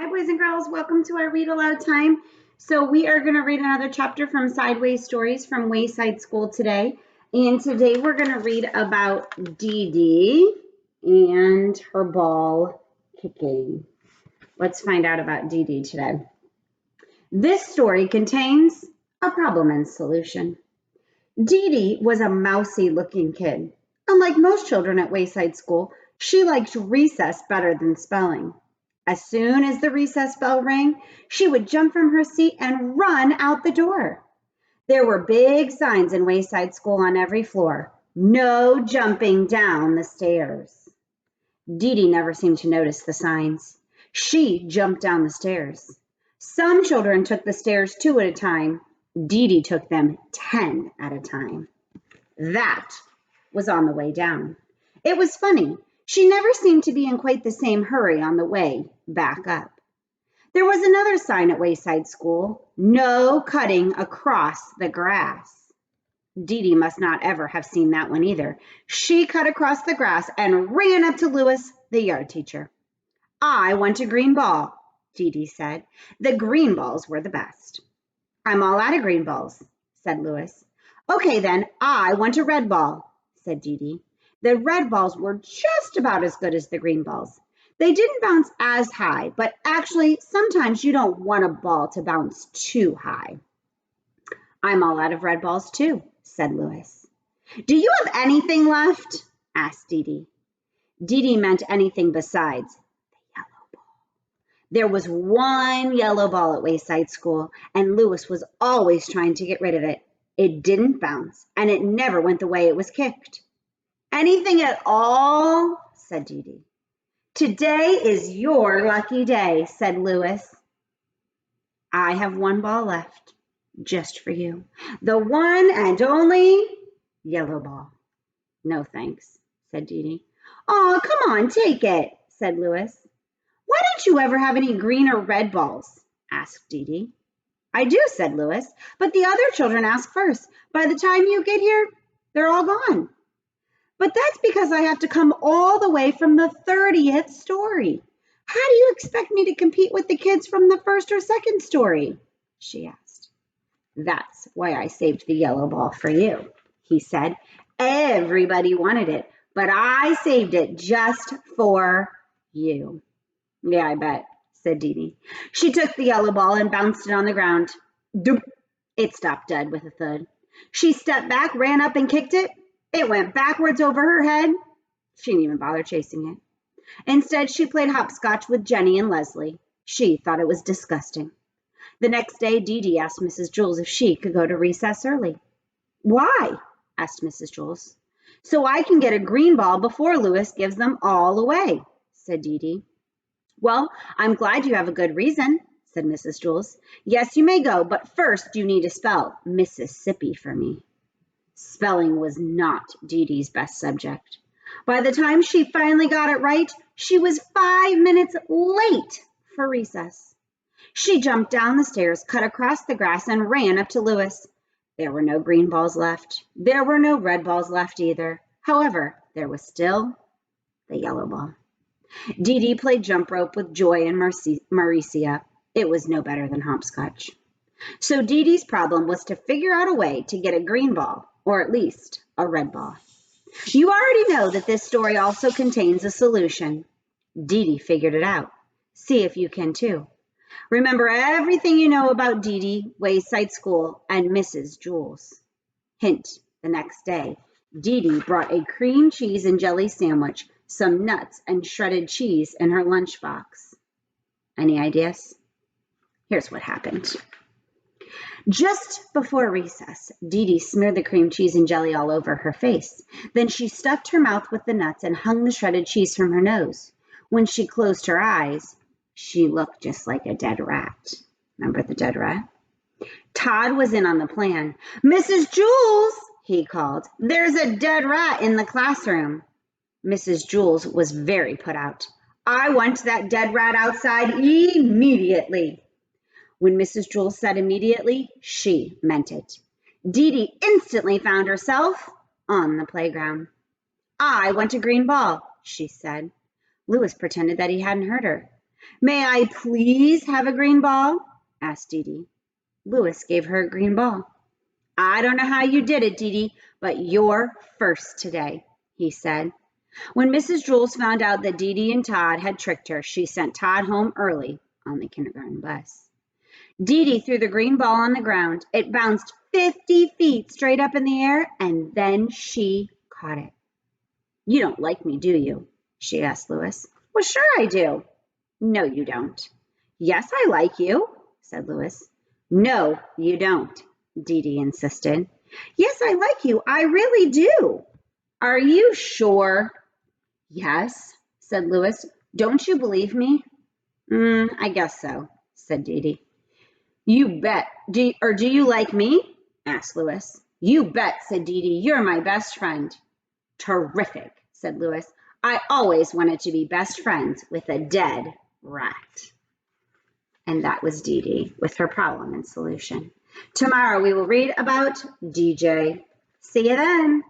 Hi, boys and girls. Welcome to our Read Aloud time. So we are going to read another chapter from Sideways Stories from Wayside School today. And today we're going to read about Dee Dee and her ball kicking. Let's find out about Dee Dee today. This story contains a problem and solution. Dee Dee was a mousy-looking kid. Unlike most children at Wayside School, she liked recess better than spelling. As soon as the recess bell rang, she would jump from her seat and run out the door. There were big signs in Wayside School on every floor. No jumping down the stairs. Dee Dee never seemed to notice the signs. She jumped down the stairs. Some children took the stairs 2 at a time. Dee Dee took them 10 at a time. That was on the way down. It was funny. She never seemed to be in quite the same hurry on the way back up. There was another sign at Wayside School, no cutting across the grass. Dee Dee must not ever have seen that one either. She cut across the grass and ran up to Louis, the yard teacher. I want a green ball, Dee Dee said. The green balls were the best. I'm all out of green balls, said Louis. Okay then, I want a red ball, said Dee Dee. The red balls were just about as good as the green balls. They didn't bounce as high, but actually sometimes you don't want a ball to bounce too high. I'm all out of red balls too, said Louis. Do you have anything left? Asked Dee Dee. Dee Dee meant anything besides the yellow ball. There was one yellow ball at Wayside School, and Louis was always trying to get rid of it. It didn't bounce, and it never went the way it was kicked. Anything at all, said Dee Dee. Today is your lucky day, said Louis. I have one ball left, just for you. The one and only yellow ball. No thanks, said Dee Dee. Oh, come on, take it, said Louis. Why don't you ever have any green or red balls? Asked Dee Dee. I do, said Louis, but the other children ask first. By the time you get here, they're all gone. But that's because I have to come all the way from the 30th story. How do you expect me to compete with the kids from the first or second story? She asked. That's why I saved the yellow ball for you, he said. Everybody wanted it, but I saved it just for you. Yeah, I bet, said Dee Dee. She took the yellow ball and bounced it on the ground. Doop! It stopped dead with a thud. She stepped back, ran up and kicked it. It went backwards over her head. She didn't even bother chasing it. Instead, she played hopscotch with Jenny and Leslie. She thought it was disgusting. The next day, Dee Dee asked Mrs. Jules if she could go to recess early. Why? Asked Mrs. Jules. So I can get a green ball before Louis gives them all away, said Dee Dee. Well, I'm glad you have a good reason, said Mrs. Jules. Yes, you may go, but first you need to spell Mississippi for me. Spelling was not Dee Dee's best subject. By the time she finally got it right, she was 5 minutes late for recess. She jumped down the stairs, cut across the grass, and ran up to Louis. There were no green balls left. There were no red balls left either. However, there was still the yellow ball. Dee Dee played jump rope with Joy and Maricia. It was no better than hopscotch. So Dee Dee's problem was to figure out a way to get a green ball, or at least a red ball. You already know that this story also contains a solution. Dee Dee figured it out. See if you can too. Remember everything you know about Dee Dee, Wayside School, and Mrs. Jules. Hint, the next day, Dee Dee brought a cream cheese and jelly sandwich, some nuts, and shredded cheese in her lunchbox. Any ideas? Here's what happened. Just before recess, Dee Dee smeared the cream cheese and jelly all over her face. Then she stuffed her mouth with the nuts and hung the shredded cheese from her nose. When she closed her eyes, she looked just like a dead rat. Remember the dead rat? Todd was in on the plan. Mrs. Jules, he called, there's a dead rat in the classroom. Mrs. Jules was very put out. I want that dead rat outside immediately. When Mrs. Jules said immediately, she meant it. Dee Dee instantly found herself on the playground. I want a green ball, she said. Louis pretended that he hadn't heard her. May I please have a green ball? Asked Dee Dee. Louis gave her a green ball. I don't know how you did it, Dee Dee, but you're first today, he said. When Mrs. Jules found out that Dee Dee and Todd had tricked her, she sent Todd home early on the kindergarten bus. Dee Dee threw the green ball on the ground. It bounced 50 feet straight up in the air, and then she caught it. You don't like me, do you? She asked Louis. Well, sure I do. No, you don't. Yes, I like you, said Louis. No, you don't, Dee Dee insisted. Yes, I like you. I really do. Are you sure? Yes, said Louis. Don't you believe me? I guess so, said Dee Dee. You bet. Do you like me? Asked Louis. You bet, said Dee Dee. You're my best friend. Terrific, said Louis. I always wanted to be best friends with a dead rat. And that was Dee Dee with her problem and solution. Tomorrow we will read about DJ. See you then.